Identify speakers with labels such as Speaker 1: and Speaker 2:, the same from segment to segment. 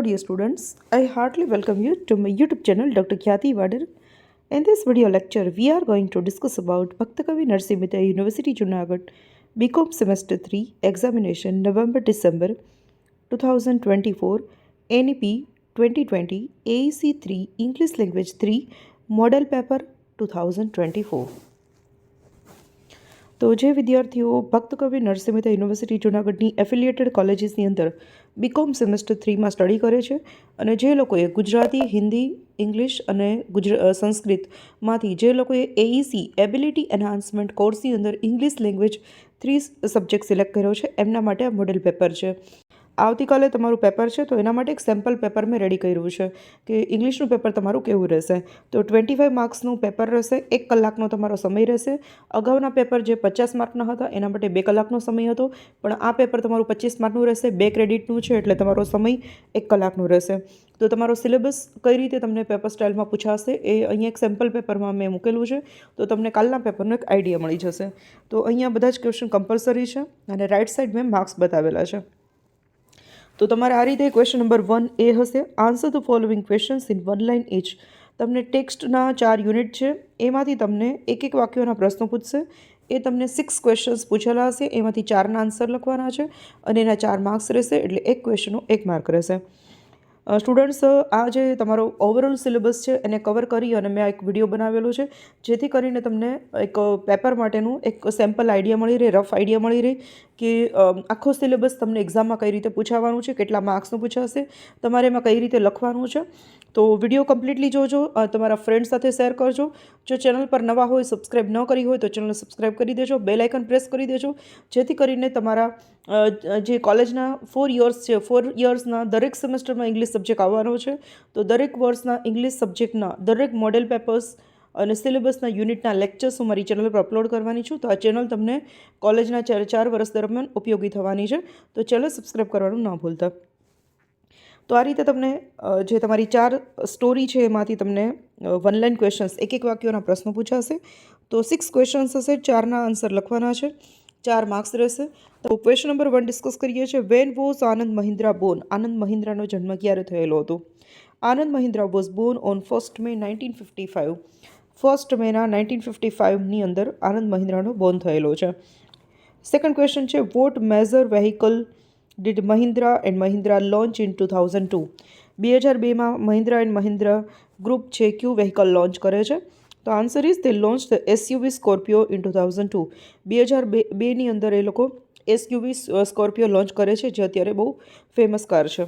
Speaker 1: dear students, I heartily welcome you to my YouTube channel Dr. Khyati Vadar. In this video lecture, we are going to discuss about Bhaktakavi Narsimha Mehta University Junagadh BCom Semester 3 Examination November-December 2024 NEP 2020 AEC 3 English Language 3 Model Paper 2024. તો જે વિદ્યાર્થીઓ ભક્તકવિ Narsinh Mehta university જૂનાગઢની affiliated કોલેજીસની અંદર BCom semester 3માં study કરે છે અને જે લોકોએ ગુજરાતી, હિન્દી, ઇંગ્લિશ અને સંસ્કૃતમાંથી જે લોકોએ એઈસી એબિલિટી એન્હાન્સમેન્ટ કોર્સની અંદર ઇંગ્લિશ લેંગ્વેજ 3 સબ્જેક્ટ સિલેક્ટ કર્યો છે એમના માટે આ મોડેલ પેપર છે. આવતીકાલે તમારું પેપર છે તો એના માટે એક સેમ્પલ પેપર મેં રેડી કર્યું છે કે ઇંગ્લિશનું પેપર તમારું કેવું રહેશે. તો 25 માર્ક્સનું પેપર રહેશે, 1 કલાકનો તમારો સમય રહેશે. અગાઉના પેપર જે 50 માર્કના હતા એના માટે 2 કલાકનો સમય હતો, પણ આ પેપર તમારું 25 માર્કનું રહેશે, 2 ક્રેડિટનું છે એટલે તમારો સમય 1 કલાકનો રહેશે. તો તમારો સિલેબસ કઈ રીતે તમને પેપર સ્ટાઇલમાં પૂછાશે એ અહીંયા એક સેમ્પલ પેપરમાં મેં મૂકેલું છે, તો તમને કાલના પેપરનો એક આઈડિયા મળી જશે. તો અહીંયા બધા જ ક્વેશ્ચન કમ્પલસરી છે અને રાઇટ સાઈડ મેં માર્ક્સ બતાવેલા છે. તો તમારે આ રીતે ક્વેશ્ચન નંબર 1 એ હશે, answer the following questions in 1 line each. તમને ટેક્સ્ટના 4 યુનિટ છે, એમાંથી તમને એક વાક્યોના પ્રશ્નો પૂછશે. એ તમને 6 ક્વેશ્ચન્સ પૂછેલા હશે, એમાંથી 4ના આન્સર લખવાના છે અને એના 4 માર્ક્સ રહેશે, એટલે એક ક્વેશ્ચનનો 1 માર્ક રહેશે. સ્ટુડન્ટ્સ, આ જે તમારો ઓવરઓલ સિલેબસ છે એને કવર કરી અને મેં આ એક વિડીયો બનાવેલો છે, જેથી કરીને તમને એક પેપર માટેનું એક સેમ્પલ આઈડિયા મળી રહે, રફ આઈડિયા મળી રહે કે આખો સિલેબસ તમને એક્ઝામમાં કઈ રીતે પૂછાવાનું છે, કેટલા માર્ક્સનું પૂછાશે, તમારે એમાં કઈ રીતે લખવાનું છે. તો વિડીયો કમ્પ્લીટલી જોજો, તમારા ફ્રેન્ડ સાથે શેર કરજો. જો ચેનલ પર નવા હોય, સબસ્ક્રાઈબ ન કરી હોય તો ચેનલને સબસ્ક્રાઈબ કરી દેજો, બેલ આઇકન પ્રેસ કરી દેજો, જેથી કરીને તમારા જે કોલેજના 4 યર્સ છે, 4 યર્સના દરેક સેમેસ્ટરમાં ઇંગ્લિશ સબ્જેક્ટ આવવાનો છે. તો દરેક વર્ષના ઇંગ્લિશ સબ્જેક્ટના દરેક મોડેલ પેપર્સ અને સિલેબસના યુનિટના લેક્ચર્સ હું મારી ચેનલ પર અપલોડ કરવાની છું. તો આ ચેનલ તમને કોલેજના 4 વર્ષ દરમિયાન ઉપયોગી થવાની છે, તો ચેનલ સબસ્ક્રાઈબ કરવાનું ન ભૂલતા. તો આ રીતે તમને જે તમારી 4 સ્ટોરી છે એમાંથી તમને 1 લાઇન ક્વેશ્ચન્સ, એક વાક્યોના પ્રશ્નો પૂછાશે. તો 6 ક્વેશ્ચન્સ હશે, 4ના આન્સર લખવાના છે, 4 માર્ક્સ રહેશે. તો ક્વેશ્ચન નંબર 1 ડિસ્કસ કરીએ છીએ. When was Anand Mahindra born? Anand મહિન્દ્રાનો જન્મ ક્યારે થયેલો હતો? Anand Mahindra was born on 1st May 1955. 1st મેના 1955ની અંદર આનંદ મહિન્દ્રાનો બોર્ન થયેલો છે. સેકન્ડ ક્વેશ્ચન છે, what major vehicle did Mahindra and Mahindra launch in 2002? 2002માં મહિન્દ્રા એન્ડ મહિન્દ્રા ગ્રુપ છે ક્યુ વેહિકલ લોન્ચ કરે છે? તો answer is they launch the SUV Scorpio in 2002. 2002ની અંદર એ લોકો એસયુવી સ્કોર્પિયો લોન્ચ કરે છે, જે અત્યારે બહુ ફેમસ કાર છે.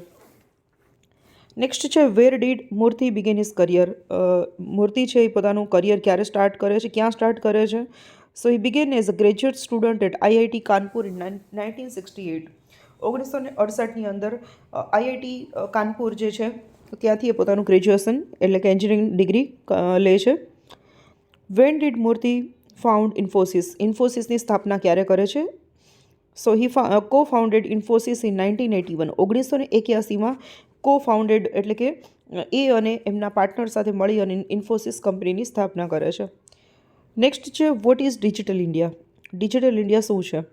Speaker 1: નેક્સ્ટ છે, વેર ડીડ મૂર્તિ બિગિન હિઝ કરિયર? મૂર્તિ છે એ પોતાનું કરિયર ક્યારે સ્ટાર્ટ કરે છે, ક્યાં સ્ટાર્ટ કરે છે? So he began as a graduate student at IIT Kanpur in 1968. 1968ની અંદર આઈઆઈટી કાનપુર જે છે ત્યાંથી એ પોતાનું ગ્રેજ્યુએશન એટલે કે એન્જિનિયરિંગ ડિગ્રી લે છે. વેન ડીડ મૂર્તિ ફાઉન્ડ ઇન્ફોસિસ? ઇન્ફોસિસની સ્થાપના ક્યારે કરે છે? સો હી કો ફાઉન્ડેડ ઇન્ફોસિસ ઇન 1981. 1981માં કો ફાઉન્ડેડ એટલે કે એ અને એમના પાર્ટનર સાથે મળી અને ઇન્ફોસિસ કંપનીની સ્થાપના કરે છે. નેક્સ્ટ છે, what is digital India? Digital India શું છે?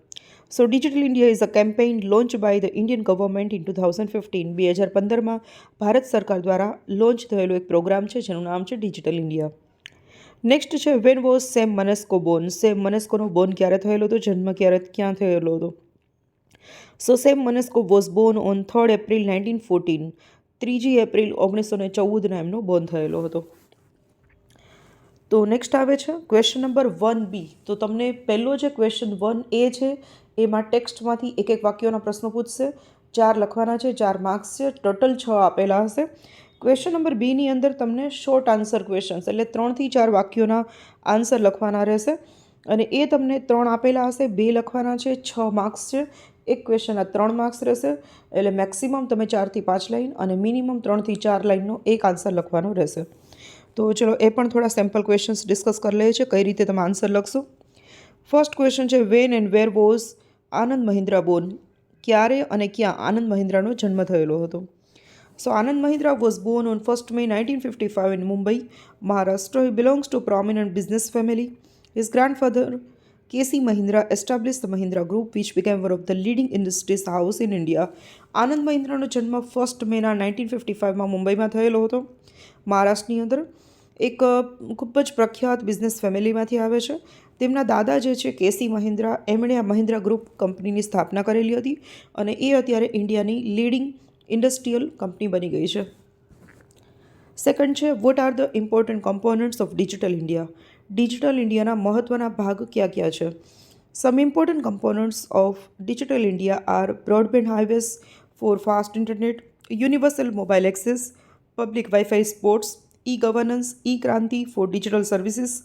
Speaker 1: So digital India is a campaign launch by the Indian government in 2015. 2015માં ભારત સરકાર દ્વારા લોન્ચ થયેલો એક પ્રોગ્રામ છે જેનું નામ છે ડિજિટલ ઇન્ડિયા. નેક્સ્ટ છે, વેન વોઝ સેમ મનેસ્કો બોર્ન? સેમ મનેસ્કોનો બોર્ન ક્યારે થયેલો હતો, જન્મ ક્યાં થયેલો હતો? સો સેમ મનેસ્કો was born on 3rd April 1914. 3 એપ્રિલ 1914ના એમનો બોર્ન થયેલો હતો. તો નેક્સ્ટ આવે છે ક્વેશ્ચન નંબર 1B. તો તમને પહેલો જે ક્વેશ્ચન 1A છે એમાં ટેક્સ્ટમાંથી એક વાક્યોના પ્રશ્નો પૂછશે, 4 લખવાના છે, 4 માર્ક્સ છે, ટોટલ 6 આપેલા હશે. ક્વેશ્ચન નંબર બીની અંદર તમને શોર્ટ આન્સર ક્વેશ્ચન્સ એટલે 3 થી 4 વાક્યોના આન્સર લખવાના રહેશે અને એ તમને 3 આપેલા હશે, 2 લખવાના છે, 6 માર્ક્સ છે. એક ક્વેશ્ચનના 3 માર્ક્સ રહેશે, એટલે મેક્સિમમ તમે 4 થી 5 લાઇન અને મિનિમમ 3 થી 4 લાઇનનો એક આન્સર લખવાનો રહેશે. તો ચલો એ પણ થોડા સેમ્પલ ક્વેશ્ચન્સ ડિસ્કસ કરી લઈએ છીએ, કઈ રીતે તમે આન્સર લખશો. ફર્સ્ટ ક્વેશ્ચન છે, when and where was Anand Mahindra born? ક્યારે અને ક્યાં આનંદ મહિન્દ્રાનો જન્મ થયેલો હતો? So Anand Mahindra was born on 1st May 1955 in Mumbai, Maharashtra. He belongs to a prominent business family. His grandfather KC Mahindra established the Mahindra Group, which became one of the leading industries house in India. આનંદ મહિન્દ્રાનો જન્મ 1 મેના 1955માં મુંબઈમાં થયેલો હતો. મહારાષ્ટ્રની અંદર એક ખૂબ જ પ્રખ્યાત બિઝનેસ ફેમિલીમાંથી આવે છે. તેમના દાદા જે છે કેસી મહિન્દ્રા, એમણે આ મહિન્દ્રા ગ્રુપ કંપનીની સ્થાપના કરેલી હતી અને એ અત્યારે ઇન્ડિયાની લીડિંગ ઇન્ડસ્ટ્રીયલ કંપની બની ગઈ છે. સેકન્ડ છે, what are the important components of digital India? Digital ઇન્ડિયાના મહત્ત્વના ભાગ કયા કયા છે? Some important components of digital India are broadband highways for fast internet, universal mobile access, public wifi spots, e governance, e Kranti for digital services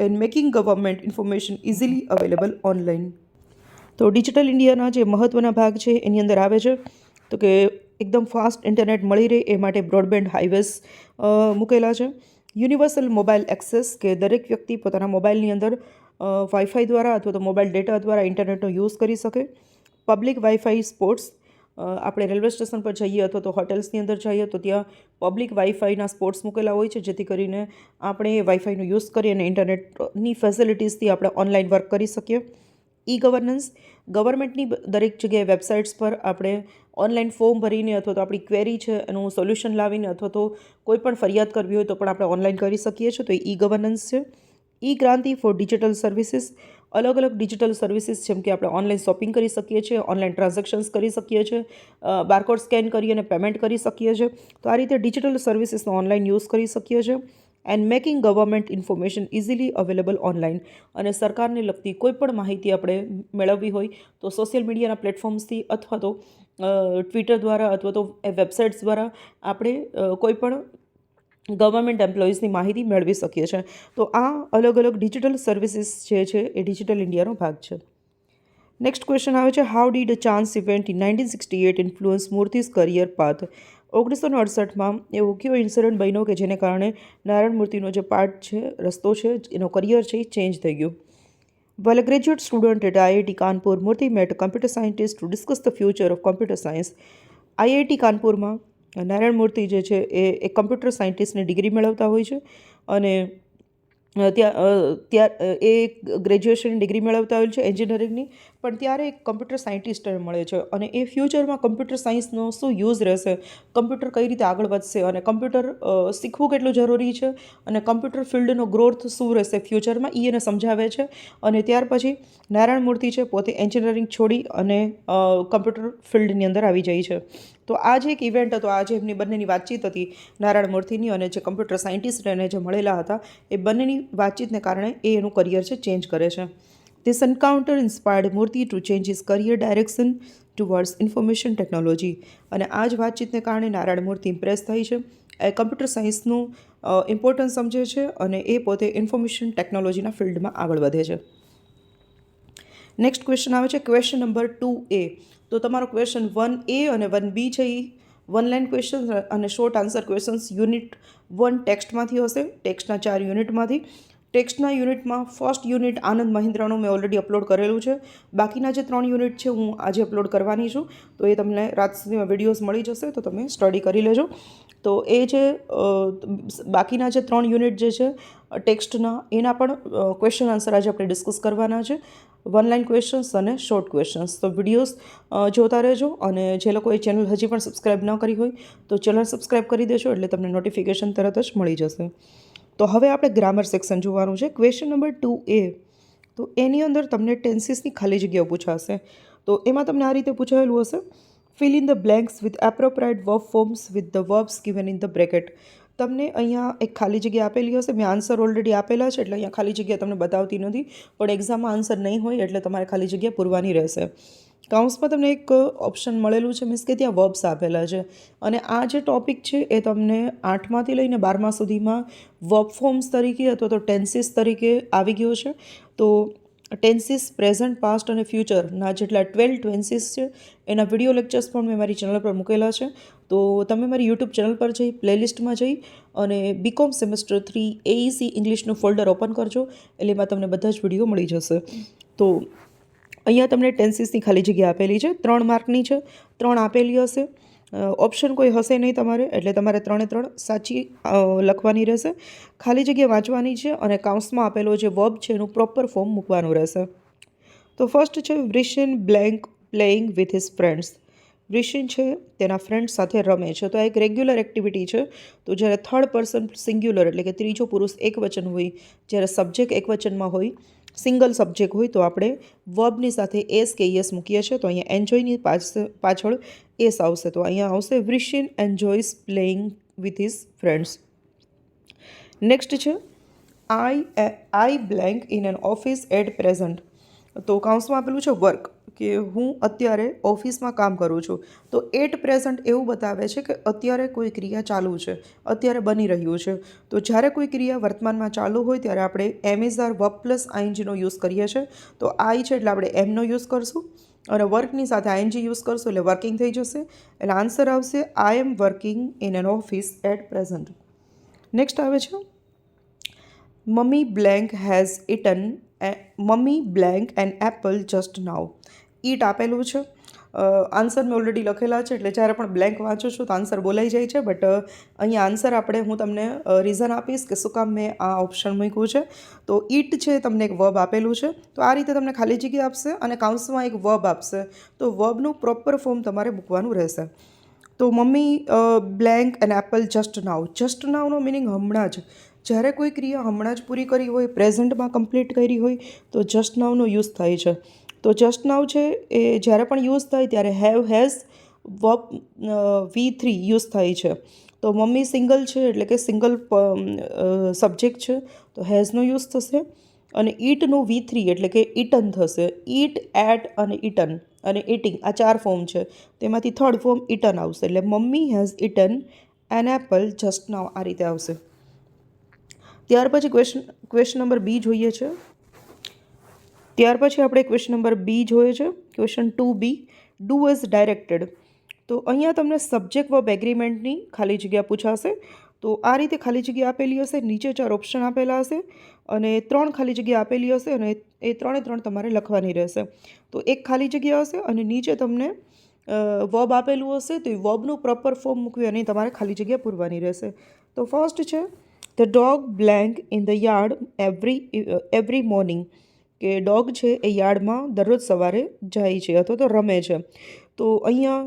Speaker 1: and making government information easily available online. તો digital ઇન્ડિયાના જે મહત્ત્વના ભાગ છે એની અંદર આવે છે તો કે એકદમ ફાસ્ટ ઇન્ટરનેટ મળી રહે એ માટે બ્રોડબેન્ડ હાઈવેઝ મૂકેલા છે. યુનિવર્સલ મોબાઈલ એક્સેસ, કે દરેક વ્યક્તિ પોતાના મોબાઈલની અંદર વાઈફાઈ દ્વારા અથવા તો મોબાઈલ ડેટા દ્વારા ઇન્ટરનેટનો યુઝ કરી શકે. પબ્લિક વાઈફાઈ સ્પોર્ટ્સ, આપણે રેલવે સ્ટેશન પર જઈએ અથવા તો હોટેલ્સની અંદર જઈએ તો ત્યાં પબ્લિક વાઈફાઈના સ્પોર્ટ્સ મૂકેલા હોય છે, જેથી કરીને આપણે એ વાઈફાઈનો યુઝ કરી અને ઇન્ટરનેટની ફેસિલિટીઝથી આપણે ઓનલાઈન વર્ક કરી શકીએ. ઈ ગવર્નન્સ, ગવર્મેન્ટની દરેક જગ્યાએ વેબસાઇટ્સ પર આપણે ઓનલાઈન ફોર્મ ભરીને અથવા તો આપણી ક્વેરી છે એનું સોલ્યુશન લાવીને અથવા તો કોઈ પણ ફરિયાદ કરવી હોય તો પણ આપણે ઓનલાઈન કરી શકીએ છીએ, તો એ ઈ ગવર્નન્સ છે. ઈ ક્રાંતિ ફોર ડિજિટલ સર્વિસીસ, અલગ અલગ ડિજિટલ સર્વિસીસ જેમ કે આપણે ઓનલાઈન શોપિંગ કરી શકીએ છીએ, ઓનલાઈન ટ્રાન્ઝેક્શન્સ કરી શકીએ છીએ, બારકોડ સ્કેન કરી અને પેમેન્ટ કરી શકીએ છીએ. તો આ રીતે ડિજિટલ સર્વિસીસનો ઓનલાઈન યુઝ કરી શકીએ છીએ. And making government information easily available online, અને સરકારને લગતી કોઈ પણ માહિતી આપણે મેળવવી હોય તો સોશિયલ મીડિયાના પ્લેટફોર્મ્સથી અથવા તો ટ્વિટર દ્વારા અથવા તો વેબસાઇટ્સ દ્વારા આપણે કોઈ પણ ગવર્મેન્ટ એમ્પ્લોઈઝની માહિતી મેળવી શકીએ છીએ. તો આ અલગ અલગ ડિજિટલ સર્વિસીસ જે છે એ ડિજિટલ ઇન્ડિયાનો ભાગ છે. નેક્સ્ટ ક્વેશ્ચન આવે છે, how did a chance event in 1968 influence Murthy's career path? 1968માં એવો કયો ઇન્સિડન્ટ બન્યો કે જેને કારણે નારાયણ મૂર્તિનો જે પાર્ટ છે, રસ્તો છે, એનો કરિયર છે એ ચેન્જ થઈ ગયું? While a graduate student at IIT Kanpur, Murthy met a computer scientist to discuss the future of computer science. IIT કાનપુરમાં Narayan મૂર્તિ જે છે એ એક કમ્પ્યુટર સાયન્ટિસ્ટની ડિગ્રી મેળવતા હોય છે અને એ ગ્રેજ્યુએશનની ડિગ્રી મેળવતા હોય છે એન્જિનિયરિંગની, પણ ત્યારે એક કમ્પ્યુટર સાયન્ટિસ્ટને મળે છે અને એ ફ્યુચરમાં કમ્પ્યુટર સાયન્સનો શું યુઝ રહેશે, કમ્પ્યુટર કઈ રીતે આગળ વધશે અને કમ્પ્યુટર શીખવું કેટલું જરૂરી છે અને કમ્પ્યુટર ફિલ્ડનો ગ્રોથ શું રહેશે ફ્યુચરમાં, એ એને સમજાવે છે. અને ત્યાર પછી નારાયણ મૂર્તિ છે પોતે એન્જિનિયરિંગ છોડી અને કમ્પ્યુટર ફિલ્ડની અંદર આવી જાય છે. તો આ જે એક ઇવેન્ટ હતો, આ જે એમની બંનેની વાતચીત હતી નારાયણ મૂર્તિની અને જે કમ્પ્યુટર સાયન્ટિસ્ટ એને જે મળેલા હતા, એ બંનેની વાતચીતને કારણે એ એનું કરિયર છે ચેન્જ કરે છે. This encounter inspired Murthy to change his career direction towards information technology. અને આ જ વાતચીતને કારણે નારાયણ મૂર્તિ ઇમ્પ્રેસ થઈ છે, એ કમ્પ્યુટર સાયન્સનું ઇમ્પોર્ટન્સ સમજે છે અને એ પોતે ઇન્ફોર્મેશન ટેકનોલોજીના ફિલ્ડમાં આગળ વધે છે. નેક્સ્ટ ક્વેશ્ચન આવે છે ક્વેશ્ચન નંબર 2A. તો તમારો ક્વેશ્ચન 1A અને 1B છે એ વન લાઇન ક્વેશ્ચન અને શોર્ટ આન્સર ક્વેશ્ચન્સ યુનિટ 1 ટેક્સ્ટમાંથી હશે, ટેક્સ્ટના 4 યુનિટમાંથી. ટેક્સ્ટના યુનિટમાં ફર્સ્ટ યુનિટ આનંદ મહિન્દ્રાનું મેં ઓલરેડી અપલોડ કરેલું છે. બાકીના જે 3 યુનિટ છે હું આજે અપલોડ કરવાની છું, તો એ તમને રાત સુધીમાં વિડીયોઝ મળી જશે, તો તમે સ્ટડી કરી લેજો. તો એ જે બાકીના જે 3 યુનિટ જે છે ટેક્સ્ટના, એના પણ ક્વેશ્ચન આન્સર આજે આપણે ડિસ્કસ કરવાના છે, વન લાઇન ક્વેશ્ચન્સ અને શોર્ટ ક્વેશ્ચન્સ. તો વિડીયોઝ જોતા રહેજો અને જે લોકોએ ચેનલ હજી પણ સબસ્ક્રાઈબ ન કરી હોય તો ચેનલ સબસ્ક્રાઈબ કરી દેજો, એટલે તમને નોટિફિકેશન તરત જ મળી જશે. તો હવે આપણે ગ્રામર સેક્શન જોવાનું છે. ક્વેશ્ચન નંબર 2A, તો એની અંદર તમને ટેન્સીસની ખાલી જગ્યાઓ પૂછાશે. તો એમાં તમને આ રીતે પૂછાયેલું હશે, fill in the blanks with appropriate verb forms with the verbs given in the bracket. તમને અહીંયા એક ખાલી જગ્યા આપેલી હશે, મેં આન્સર ઓલરેડી આપેલા છે એટલે અહીંયા ખાલી જગ્યા તમને બતાવતી નથી, પણ એક્ઝામમાં આન્સર નહીં હોય એટલે તમારે ખાલી જગ્યા પૂરવાની રહેશે. કાઉન્સમાં તમને એક ઓપ્શન મળેલું છે, મીન્સ કે ત્યાં વર્બ્સ આપેલા છે અને આ જે ટૉપિક છે એ તમને 8માંથી લઈને 12મા સુધીમાં વર્બ ફોર્મ્સ તરીકે અથવા તો ટેન્સીસ તરીકે આવી ગયો છે. તો ટેન્સીસ પ્રેઝન્ટ, પાસ્ટ અને ફ્યુચરના જેટલા 12 ટેન્સીસ છે એના વિડીયો લેક્ચર્સ પણ મેં મારી ચેનલ પર મૂકેલા છે. તો તમે મારી યુટ્યુબ ચેનલ પર જઈ પ્લેલિસ્ટમાં જઈ અને બીકોમ સેમેસ્ટર 3 AEC ઇંગ્લિશનું ફોલ્ડર ઓપન કરજો, એટલે એમાં તમને બધા જ વિડીયો મળી જશે. તો અહીંયા તમને ટેન્સીસની ખાલી જગ્યા આપેલી છે, 3 માર્કની છે, 3 આપેલી હશે, ઓપ્શન કોઈ હશે નહીં તમારે, એટલે તમારે 3 સાચી લખવાની રહેશે, ખાલી જગ્યા વાંચવાની છે અને કાઉન્સમાં આપેલો જે વર્બ છે એનું પ્રોપર ફોર્મ મૂકવાનું રહેશે. તો ફર્સ્ટ છે Vrishin blank playing with his friends. Vrishin છે તેના ફ્રેન્ડ સાથે રમે છે. તો આ એક રેગ્યુલર એક્ટિવિટી છે. તો જ્યારે થર્ડ પર્સન સિંગ્યુલર એટલે કે ત્રીજો પુરુષ એક વચન હોય, જ્યારે સબ્જેક્ટ એક વચનમાં હોય, સિંગલ સબ્જેક્ટ હોય તો આપણે વર્બની સાથે એસ કે યસ મૂકીએ છીએ. તો અહીંયા એન્જોયની પાછળ એસ આવશે. તો અહીંયા આવશે Vrishin enjoys playing with his friends. Next છે I blank in an office at present. તો કાઉન્સમાં આપેલું છે વર્ક, કે હું અત્યારે ઓફિસમાં કામ કરું છું. તો એટ પ્રેઝન્ટ એવું બતાવે છે કે અત્યારે કોઈ ક્રિયા ચાલુ છે, અત્યારે બની રહ્યું છે. તો જ્યારે કોઈ ક્રિયા વર્તમાનમાં ચાલુ હોય ત્યારે આપણે am is are verb plus આઈએનજીનો યુઝ કરીએ છીએ. તો આઈ છે એટલે આપણે એમનો યુઝ કરશું, અને વર્કની સાથે આઈએનજી યુઝ કરશું એટલે વર્કિંગ થઈ જશે. એટલે આન્સર આવશે I am working in an office at present. Next આવે છે mummy blank has eaten mummy blank an apple just now. Eat આપેલું છે. આન્સર મેં ઓલરેડી લખેલા છે એટલે જ્યારે પણ બ્લેન્ક વાંચું છું તો આન્સર બોલાઈ જાય છે. બટ અહીંયા આન્સર હું તમને રીઝન આપીશ કે શું કામ મેં આ ઓપ્શન મૂક્યું છે. તો ઈટ છે તમને એક વર્બ આપેલું છે. તો આ રીતે તમને ખાલી જગ્યા આપશે અને કાઉન્સમાં એક વર્બ આપશે. તો વર્બનું પ્રોપર ફોર્મ તમારે મૂકવાનું રહેશે. તો mummy blank an apple just now. Just નાઉનો મિનિંગ હમણાં જ. જ્યારે કોઈ ક્રિયા હમણાં જ પૂરી કરી હોય, પ્રેઝન્ટમાં કમ્પ્લીટ કરી હોય તો જસ્ટ નાઉનો યુઝ થાય છે. તો જસ્ટ નાઉ છે એ જ્યારે પણ યુઝ થાય ત્યારે have has verb V3 use થાય છે. તો મમ્મી સિંગલ છે એટલે કે સિંગલ સબ્જેક્ટ છે તો હેઝનો યુઝ થશે. અને ઈટનું V3 એટલે કે ઇટન થશે. ઈટ, એટ અને ઇટન અને ઇટિંગ આ 4 ફોર્મ છે. તેમાંથી થર્ડ ફોર્મ ઇટન આવશે. એટલે mummy has eaten an apple just now આ રીતે આવશે. ત્યાર પછી ક્વેશ્ચન નંબર બી જોઈએ છે. ક્વેશ્ચન નંબર બી જોઈએ છે. Question 2B, do as directed. તો અહીંયા તમને સબ્જેક્ટ વર્બ એગ્રીમેન્ટની ખાલી જગ્યા પૂછાશે. તો આ રીતે ખાલી જગ્યા આપેલી હશે, નીચે 4 ઓપ્શન આપેલા હશે અને 3 ખાલી જગ્યા આપેલી હશે અને એ 3 તમારે લખવાની રહેશે. તો એક ખાલી જગ્યા હશે અને નીચે તમને વર્બ આપેલું હશે તો એ વર્બનું પ્રોપર ફોર્મ મૂકવી અને તમારે ખાલી જગ્યા પૂરવાની રહેશે. તો ફર્સ્ટ છે the dog blank in the yard every morning. કે ડોગ છે એ યાર્ડમાં દરરોજ સવારે જાય છે અથવા તો રમે છે. તો અહીંયા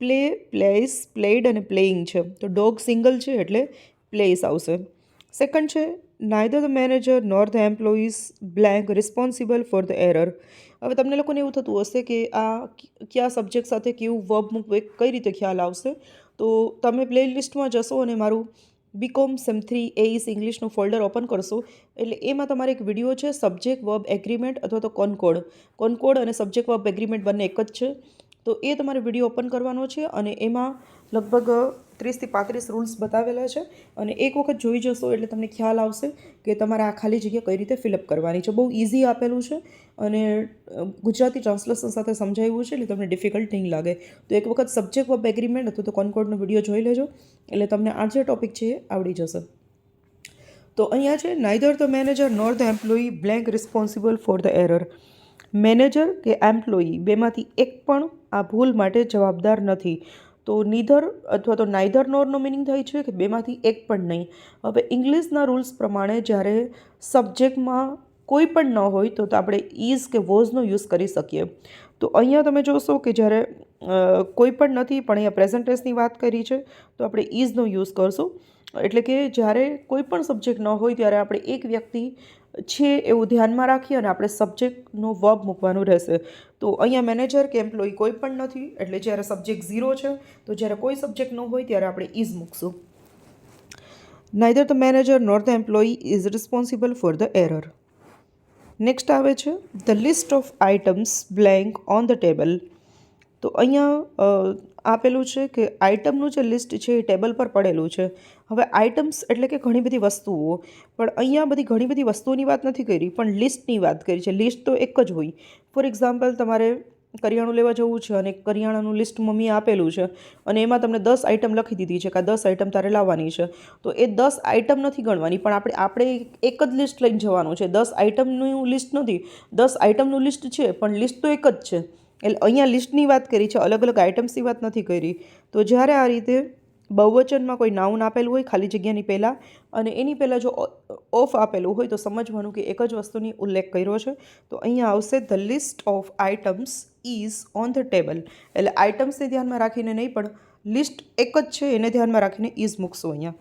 Speaker 1: પ્લે, પ્લેસ, પ્લેડ અને પ્લેઇંગ છે. તો ડોગ સિંગલ છે એટલે પ્લેસ આવશે. સેકન્ડ છે neither the manager nor the employees blank responsible for the error. હવે તમને લોકોને એવું થતું હશે કે આ કયા સબ્જેક્ટ સાથે કેવું વર્બ મૂકવું, કઈ રીતે ખ્યાલ આવશે. તો તમે પ્લે લિસ્ટમાં જશો અને મારું બીકોમ સેમ 3 AEC ઇંગ્લિશનું ફોલ્ડર ઓપન કરશો એટલે એમાં તમારે એક વિડીયો છે સબ્જેક્ટ વર્બ એગ્રીમેન્ટ અથવા તો કોન્કોર્ડ અને સબ્જેક્ટ વર્બ એગ્રીમેન્ટ બંને એક જ છે. તો એ તમારે વિડીયો ઓપન કરવાનો છે અને એમાં લગભગ 30 થી 35 રૂલ્સ બતાવેલા છે અને એક વખત જોઈ જશો એટલે તમને ખ્યાલ આવશે કે તમારે આ ખાલી જગ્યા કઈ રીતે ફિલઅપ કરવાની છે. બહુ ઇઝી આપેલું છે અને ગુજરાતી ટ્રાન્સલેશન સાથે સમજાવ્યું છે એટલે તમને ડિફિકલ્ટ નહીં લાગે. તો એક વખત સબ્જેક્ટ વર્બ એગ્રીમેન્ટ અથવા તો કોન્કોર્ડનો વિડીયો જોઈ લેજો એટલે તમને આ જે ટોપિક છે એ આવડી જશે. તો અહીંયા છે neither the manager nor the employee blank responsible for the error. Manager કે એમ્પ્લોયી બેમાંથી એક પણ આ ભૂલ માટે જવાબદાર નથી. તો નીધર અથવા તો નાઇધર નોરનો મિનિંગ થાય છે કે બેમાંથી એક પણ નહીં. હવે ઇંગ્લિશના રૂલ્સ પ્રમાણે જ્યારે સબ્જેક્ટમાં કોઈ પણ ન હોય તો આપણે ઇઝ કે વોઝનો યુઝ કરી શકીએ. તો અહીંયા તમે જોશો કે જ્યારે કોઈ પણ નથી પણ અહીંયા પ્રેઝન્ટેન્સની વાત કરી છે તો આપણે ઇઝનો યુઝ કરશું. એટલે કે જ્યારે કોઈ પણ સબ્જેક્ટ ન હોય ત્યારે આપણે એક વ્યક્તિ છે એવું ધ્યાનમાં રાખી અને આપણે સબ્જેક્ટનો વર્બ મૂકવાનું રહેશે. તો અહીંયા મેનેજર કે એમ્પ્લોયી કોઈ પણ નથી એટલે જ્યારે સબ્જેક્ટ 0 છે તો જ્યારે કોઈ સબ્જેક્ટ ન હોય ત્યારે આપણે ઇઝ મૂકશું. Neither the manager nor the employee is responsible for the error. Next આવે છે the list of items blank on the table. તો અહીંયા આપેલું છે કે આઇટમનું જે લિસ્ટ છે એ ટેબલ પર પડેલું છે. હવે આઇટમ્સ એટલે કે ઘણી બધી વસ્તુઓ, પણ અહીંયા ઘણી બધી વસ્તુઓની વાત નથી કરી પણ લિસ્ટની વાત કરી છે. લિસ્ટ તો એક જ હોય. ફોર એક્ઝામ્પલ તમારે કરિયાણું લેવા જવું છે અને કરિયાણાનું લિસ્ટ મમ્મીએ આપેલું છે અને એમાં તમને 10 આઇટમ લખી દીધી છે કે આ 10 આઇટમ તારે લાવવાની છે. તો એ 10 આઇટમ નથી ગણવાની પણ આપણે એક જ લિસ્ટ લઈને જવાનું છે. 10 આઇટમનું લિસ્ટ નથી, 10 આઇટમનું લિસ્ટ છે પણ લિસ્ટ તો એક જ છે. એટલે અહીંયા લિસ્ટની વાત કરી છે, અલગ અલગ આઇટમ્સની વાત નથી કરી. તો જ્યારે આ રીતે બહુવચનમાં કોઈ નાઉન આપેલું હોય ખાલી જગ્યાની પહેલાં અને એની પહેલાં જો ઓફ આપેલું હોય તો સમજવાનું કે એક જ વસ્તુની ઉલ્લેખ કર્યો છે. તો અહીંયા આવશે the list of items is on the table. એટલે આઇટમ્સને ધ્યાનમાં રાખીને નહીં, પણ લિસ્ટ એક જ છે એને ધ્યાનમાં રાખીને ઇઝ મૂકશું અહીંયા.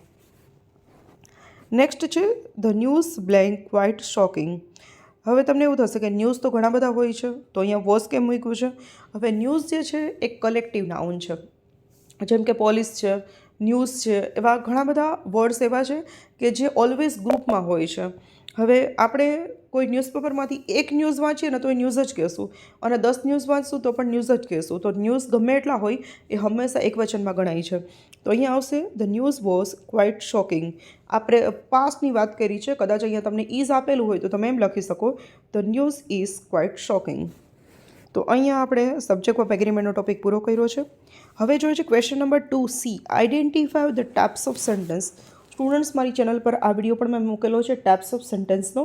Speaker 1: નેક્સ્ટ છે the news blank quite shocking. હવે તમને એવું થશે કે ન્યૂઝ તો ઘણા બધા હોય છે, તો અહીંયા વોઝ કેમ મૂક્યું છે? હવે ન્યૂઝ જે છે એક કલેક્ટિવ નાઉન છે. જેમ કે પોલીસ છે, ન્યૂઝ છે, એવા ઘણા બધા વર્ડ્સ એવા છે કે જે ઓલવેઝ ગ્રુપમાં હોય છે. હવે આપણે કોઈ ન્યૂઝપેપરમાંથી એક ન્યૂઝ વાંચીએ ને તો એ ન્યૂઝ જ કહેશું, અને 10 ન્યૂઝ વાંચશું તો પણ ન્યૂઝ જ કહેશું. તો ન્યૂઝ ગમે એટલા હોય એ હંમેશા એક વચનમાં ગણાય છે. તો અહીંયા આવશે the news was quite shocking. આપણે પાસ્ટની વાત કરી છે, કદાચ અહીંયા તમને ઇઝ આપેલું હોય તો તમે એમ લખી શકો the news is quite shocking. તો અહીંયા આપણે સબ્જેક્ટ ઓફ એગ્રીમેન્ટનો ટોપિક પૂરો કર્યો છે. હવે જોઈએ છે question number 2C, identify the types of sentence. Students, મારી ચેનલ પર આ વિડીયો પણ મેં મૂકેલો છે ટાઇપ્સ ઓફ સેન્ટેન્સનો.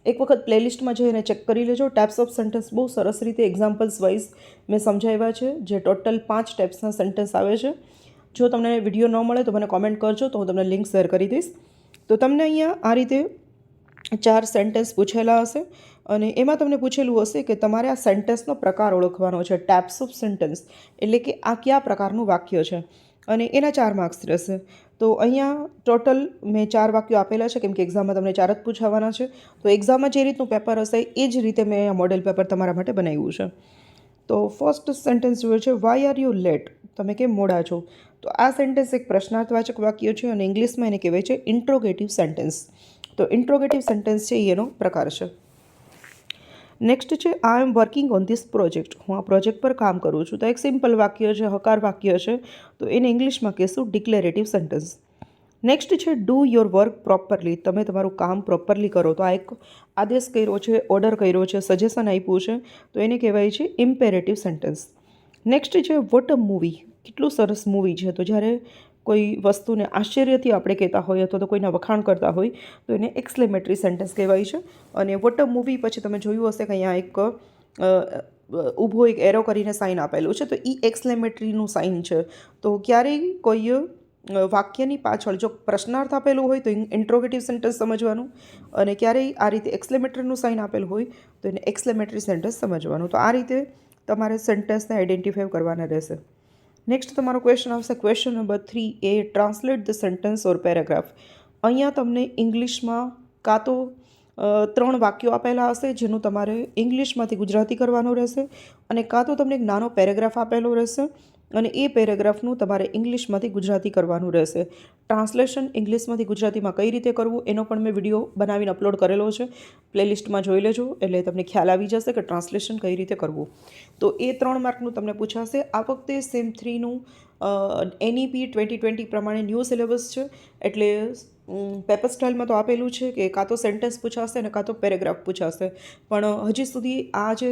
Speaker 1: એક વખત પ્લેલિસ્ટમાં જઈને ચેક કરી લેજો. ટાઇપ્સ ઓફ સેન્ટેન્સ બહુ સરસ રીતે એક્ઝામ્પલ્સ વાઇઝ મેં સમજાવ્યા છે, જે ટોટલ 5 ટાઇપ્સના સેન્ટેન્સ આવે છે. જો તમને વિડીયો ન મળે તો મને કોમેન્ટ કરજો, તો હું તમને લિંક શેર કરી દઈશ. તો તમને અહીંયા આ રીતે 4 સેન્ટેન્સ પૂછેલા હશે, અને એમાં તમને પૂછેલું હશે કે તમારે આ સેન્ટેન્સનો પ્રકાર ઓળખવાનો છે. ટાઇપ્સ ઓફ સેન્ટેન્સ એટલે કે આ કયા પ્રકારનું વાક્ય છે, અને એના 4 માર્ક્સ રહેશે. તો અહીંયા ટોટલ મેં 4 વાક્યો આપેલા છે, કેમ કે એક્ઝામમાં તમને 4 જ પૂછાવાના છે. તો એક્ઝામમાં જે રીતનું પેપર હશે એ જ રીતે મેં આ મોડેલ પેપર તમારા માટે બનાવ્યું છે. તો ફર્સ્ટ સેન્ટેન્સ જોઈએ છે, વાય આર યુ લેટ? તમે કેમ મોડા છો? તો આ સેન્ટેન્સ એક પ્રશ્નાર્થવાચક વાક્ય છે, અને ઇંગ્લિશમાં એને કહેવાય છે ઇન્ટ્રોગેટિવ સેન્ટેન્સ. તો ઇન્ટ્રોગેટિવ સેન્ટેન્સ છે એ એનો પ્રકાર છે. નેક્સ્ટ છે I am working on this project. હું આ પ્રોજેક્ટ પર કામ કરું છું. તો એક સિમ્પલ વાક્ય છે, હકાર વાક્ય છે, તો એને ઇંગ્લિશમાં કહેશું ડિક્લેરેટિવ સેન્ટેન્સ. નેક્સ્ટ છે ડુ યોર વર્ક પ્રોપરલી. તમે તમારું કામ પ્રોપરલી કરો. તો આ એક આદેશ કર્યો છે, ઓર્ડર કર્યો છે, સજેશન આપ્યું છે, તો એને કહેવાય છે ઇમ્પેરેટિવ સેન્ટેન્સ. નેક્સ્ટ છે વોટ અ મૂવી. કેટલું સરસ મૂવી છે. તો જ્યારે કોઈ વસ્તુને આશ્ચર્યથી આપણે કહેતા હોય અથવા તો કોઈના વખાણ કરતા હોય તો એને એક્સક્લેમેટરી સેન્ટેન્સ કહેવાય છે. અને વોટ અ મૂવી પછી તમે જોયું હશે કે અહીંયા એક ઊભો એક એરો કરીને સાઇન આપેલું છે, તો એ એક્સક્લેમેટરીનું સાઇન છે. તો ક્યારેય કોઈ વાક્યની પાછળ જો પ્રશ્નાર્થ આપેલું હોય તો ઇન્ટ્રોગેટિવ સેન્ટેન્સ સમજવાનું, અને ક્યારેય આ રીતે એક્સક્લેમેટરીનું સાઇન આપેલું હોય તો એને એક્સક્લેમેટરી સેન્ટેન્સ સમજવાનું. તો આ રીતે તમારે સેન્ટેન્સને આઈડેન્ટિફાઈ કરવાના રહેશે. નેક્સ્ટ તમારો ક્વેશ્ચન આવશે question number 3A, translate the sentence or paragraph. અહીંયા તમને ઇંગ્લિશમાં કાં તો 3 વાક્યો આપેલા હશે જેનું તમારે ઇંગ્લિશમાંથી ગુજરાતી કરવાનું રહેશે, અને કાં તો તમને એક નાનો પેરેગ્રાફ આપેલો રહેશે અને એ પેરેગ્રાફનું તમારે ઇંગ્લિશમાંથી ગુજરાતી કરવાનું રહેશે. ટ્રાન્સલેશન ઇંગ્લિશમાંથી ગુજરાતીમાં કઈ રીતે કરવું એનો પણ મેં વિડીયો બનાવીને અપલોડ કરેલો છે. પ્લેલિસ્ટમાં જોઈ લેજો એટલે તમને ખ્યાલ આવી જશે કે ટ્રાન્સલેશન કઈ રીતે કરવું. તો એ 3 માર્કનું તમને પૂછાશે. આ વખતે સેમ 3નું NEP 2020 પ્રમાણે ન્યૂ સિલેબસ છે, એટલે પેપર સ્ટાઇલમાં તો આપેલું છે કે કાં તો સેન્ટેન્સ પૂછાશે અને કાં તો પેરેગ્રાફ પૂછાશે. પણ હજી સુધી આ જે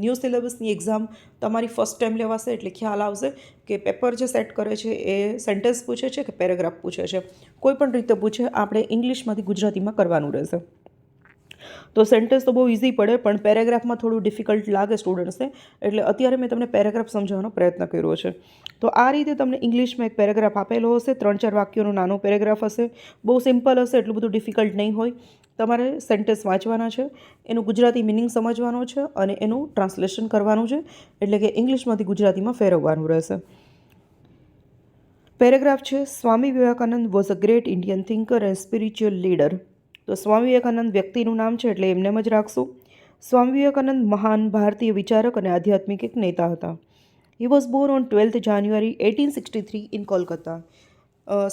Speaker 1: ન્યૂ સિલેબસની એક્ઝામ તમારી ફર્સ્ટ ટાઈમ લેવાશે, એટલે ખ્યાલ આવશે કે પેપર જે સેટ કરે છે એ સેન્ટેન્સ પૂછે છે કે પેરેગ્રાફ પૂછે છે. કોઈ પણ રીતે પૂછે, આપણે ઇંગ્લિશમાંથી ગુજરાતીમાં કરવાનું રહેશે. તો સેન્ટેન્સ તો બહુ ઇઝી પડે, પણ પેરેગ્રાફમાં થોડું ડિફિકલ્ટ લાગે સ્ટુડન્ટ્સને, એટલે અત્યારે મેં તમને પેરેગ્રાફ સમજાવવાનો પ્રયત્ન કર્યો છે. તો આ રીતે તમને ઇંગ્લિશમાં એક પેરેગ્રાફ આપેલો હશે, 3-4 વાક્યોનો નાનો પેરેગ્રાફ હશે. બહુ સિમ્પલ હશે, એટલું બધું ડિફિકલ્ટ નહીં હોય. તમારે સેન્ટેન્સ વાંચવાના છે, એનું ગુજરાતી મિનિંગ સમજવાનો છે અને એનું ટ્રાન્સલેશન કરવાનું છે, એટલે કે ઇંગ્લિશમાંથી ગુજરાતીમાં ફેરવવાનું રહેશે. પેરેગ્રાફ છે Swami Vivekananda was a great Indian thinker and spiritual leader. તો સ્વામી વિવેકાનંદ વ્યક્તિનું નામ છે એટલે એમને જ રાખશું. સ્વામી વિવેકાનંદ મહાન ભારતીય વિચારક અને આધ્યાત્મિક એક નેતા હતા. He was born on 12th January 1863 in Kolkata.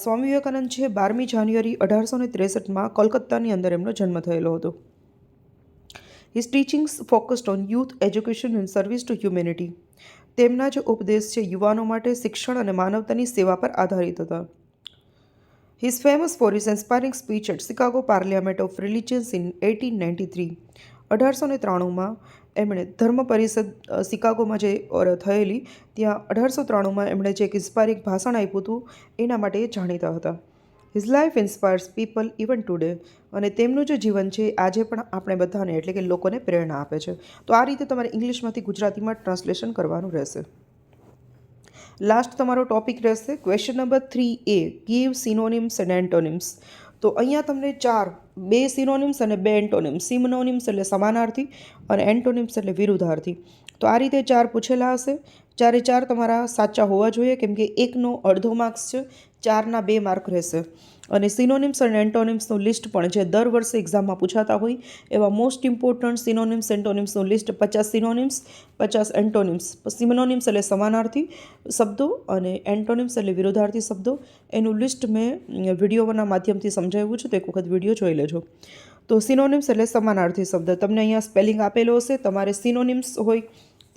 Speaker 1: Swami Vivekananda છે 12મી જાન્યુઆરી 1863માં કોલકાતાની અંદર એમનો જન્મ થયેલો હતો. His teachings focused on youth education and service two humanity. તેમના જે ઉપદેશ છે યુવાનો માટે શિક્ષણ અને માનવતાની સેવા પર આધારિત હતા. He is famous for his inspiring speech at Chicago Parliament of Religions in 1893. 1893માં એમણે ધર્મ પરિષદ શિકાગોમાં જે થયેલી ત્યાં 1893માં એમણે જે એક ઇન્સ્પાયરિંગ ભાષણ આપ્યું હતું એના માટે એ જાણીતા હતા. His life inspires people even today. અને તેમનું જે જીવન છે આજે પણ આપણે બધાને એટલે કે લોકોને પ્રેરણા આપે છે. તો આ રીતે તમારે ઇંગ્લિશમાંથી ગુજરાતીમાં ટ્રાન્સલેશન કરવાનું રહેશે. લાસ્ટ તમારો ટોપિક રહેશે question number 3A, give synonyms and antonyms. તો અહીંયા તમને 2 સિનોનિમ્સ અને 2 એન્ટોનિમ્સ. સિનોનિમ્સ એટલે સમાનાર્થી અને એન્ટોનિમ્સ એટલે વિરુદ્ધાર્થી. તો આ રીતે 4 પૂછેલા હશે. 4 તમારા સાચા હોવા જોઈએ, કેમ કે 1નો અડધો માર્ક્સ છે, 4ના 2 માર્ક રહેશે. અને સિનોનિમ્સ અને એન્ટોનિમ્સનું લિસ્ટ પણ જે દર વર્ષે એક્ઝામમાં પૂછાતા હોય એવા મોસ્ટ ઇમ્પોર્ટન્ટ સિનોનિમ્સ એન્ટોનિમ્સનું લિસ્ટ 50 સિનોનિમ્સ 50 એન્ટોનિમ્સ. સિનોનિમ્સ એટલે સમાનાર્થી શબ્દો અને એન્ટોનિમ્સ એટલે વિરોધાર્થી શબ્દો. એનું લિસ્ટ મેં વિડીયોના માધ્યમથી સમજાવ્યું છે, તો એક વખત વિડીયો જોઈ લેજો. તો સિનોનિમ્સ એટલે સમાનાર્થી શબ્દ. તમને અહીંયા સ્પેલિંગ આપેલો હશે. તમારે સિનોનિમ્સ હોય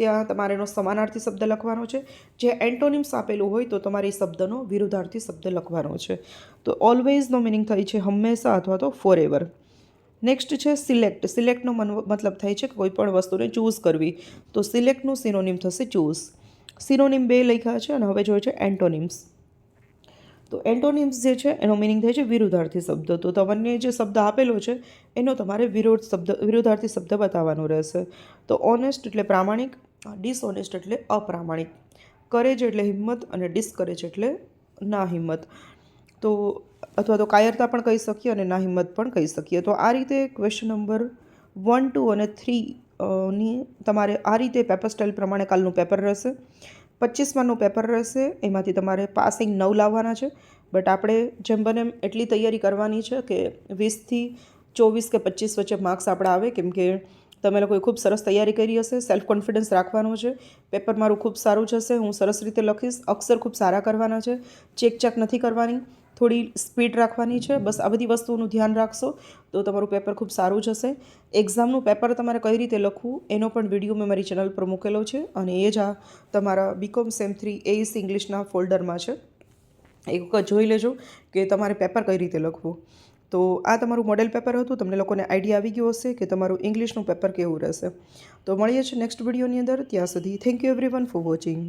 Speaker 1: ત્યાં તમારે એનો સમાનાર્થી શબ્દ લખવાનો છે. જે એન્ટોનિમ્સ આપેલું હોય તો તમારે એ શબ્દનો વિરુદ્ધાર્થી શબ્દ લખવાનો છે. તો ઓલવેઝનો મિનિંગ થાય છે હંમેશા અથવા તો ફોરએવર. નેક્સ્ટ છે સિલેક્ટ. સિલેક્ટનો મતલબ થાય છે કે કોઈ પણ વસ્તુને ચૂઝ કરવી. તો સિલેક્ટનું સિનોનિમ થશે ચૂઝ. સિનોનિમ 2 લખ્યા છે અને હવે જોઈએ છે એન્ટોનિમ્સ. તો એન્ટોનિમ્સ જે છે એનો મિનિંગ થાય છે વિરુદ્ધાર્થી શબ્દ. તો તમને જે શબ્દ આપેલો છે એનો તમારે વિરુદ્ધાર્થી શબ્દ બતાવવાનો રહેશે. તો ઓનેસ્ટ એટલે પ્રામાણિક, ડિસઓનેસ્ટ એટલે અપ્રામાણિક, કરેજ એટલે હિંમત અને ડિસ્કરેજ એટલે ના હિંમત. તો અથવા તો કાયરતા પણ કહી શકીએ અને ના હિંમત પણ કહી શકીએ. તો આ રીતે ક્વેશ્ચન નંબર 1, 2 અને 3 ની તમારે આ રીતે પેપર સ્ટાઇલ પ્રમાણે કાલનું પેપર રહેશે. 25 માર્કનું પેપર રહેશે. એમાંથી તમારે પાસિંગ 9 લાવવાના છે. બટ આપણે જેમ બને એમ એટલી તૈયારી કરવાની છે કે 20થી 24 કે 25 વચ્ચે માર્ક્સ આપણા આવે, કેમ કે તમે લોકોએ ખૂબ સરસ તૈયારી કરી હશે. સેલ્ફ કોન્ફિડન્સ રાખવાનું છે. પેપર મારું ખૂબ સારું જશે. હું સરસ રીતે લખીશ. અક્ષર ખૂબ સારા કરવાના છે. ચેક નથી કરવાની. થોડી સ્પીડ રાખવાની છે. બસ આ બધી વસ્તુઓનું ધ્યાન રાખશો તો તમારું પેપર ખૂબ સારું જશે. એક્ઝામનું પેપર તમારે કઈ રીતે લખવું એનો પણ વિડીયો મેં મારી ચેનલ પર મૂકેલો છે અને એ જ આ તમારા બીકોમ સેમ 3 AEC ઇંગ્લિશના ફોલ્ડરમાં છે. એક વખત જોઈ લેજો કે તમારે પેપર કઈ રીતે લખવું. તો આ તમારું મોડેલ પેપર હતું. તમને લોકોને આઈડિયા આવી ગયો હશે કે તમારું ઇંગ્લિશનું પેપર કેવું રહેશે. તો મળીએ છીએ નેક્સ્ટ વિડીયોની અંદર. ત્યાં સુધી thank you everyone for watching.